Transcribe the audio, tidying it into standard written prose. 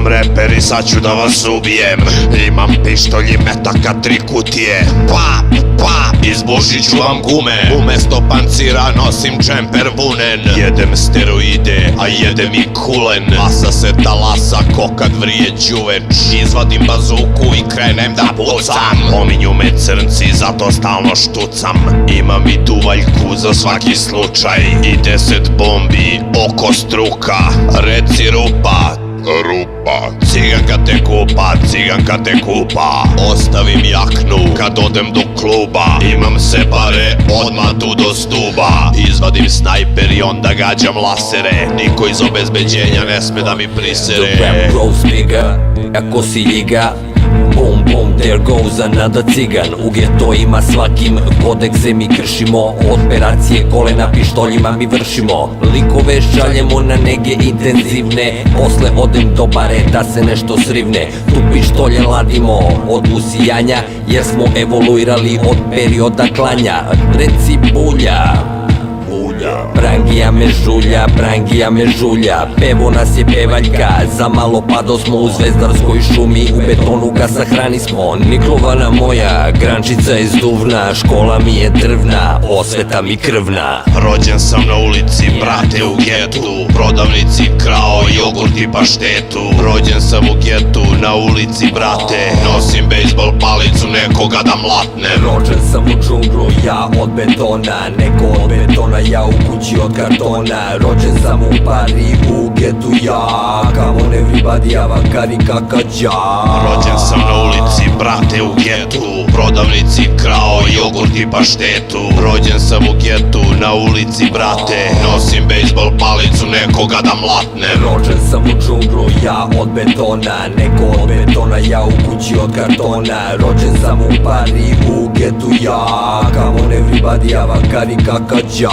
sam reper i sad ću da vas ubijem. Imam pištolj i metaka 3 kutije. Pap, pap, izbušit ću vam gume. Umesto pancira nosim džemper vunen. Jedem steroide, a jedem i kulen. Masa se talasa ko kad vrije đuveč. Izvadim bazuku i krenem da pucam. Pominju me crnci, zato stalno štucam. Imam i duvaljku za svaki slučaj i 10 bombi oko struka. Reci rupa, rupa. Ciganka te kupa, ciganka te kupa. Ostavim jaknu kad odem do kluba. Imam se pare, odmah tu do stuba. Izvadim snajper i onda gađam lasere. Niko iz obezbeđenja ne sme da mi prisere. The rap grows bigger, ako si ljiga. Boom, boom, there goes another cigan. U getojima svakim kodekse mi kršimo. Operacije kolena pištoljima mi vršimo. Likove šaljemo na nege intenzivne. Posle odem do bare da se nešto srivne. Tu pištolje ladimo od usijanja, jer smo evoluirali od perioda klanja. Reci bulja, Brangija me žulja, Brangija me žulja. Pevo nas je pevaljka, za malo pado smo u Zvezdarskoj šumi. U betonu ga sahrani smo, Niklovana moja, grančica je zduvna. Škola mi je drvna, osveta mi krvna. Rođen sam na ulici, brate, u getu. Prodavnici krao jogurt i paštetu. Rođen sam u getu, na ulici, brate. Nosim bejsbol palicu, nekoga da mlatnem. Rođen sam u džunglu, ja od betona. Neko od betona, ja u kući od kartona. Rođen sam u Pari, u getu ja. Come on everybody, avakari kakađa. Rođen sam na ulici, brate, u getu. Prodavnici krao jogurt i paštetu. Rođen sam u getu, na ulici, brate. Nosim bejsbol palicu, nekoga da mlatnem. Rođen sam u džunglu, ja od betona. Neko od betona, ja u kući od kartona. Rođen sam u Pari, u getu ja. Come on everybody, avakari kakađa.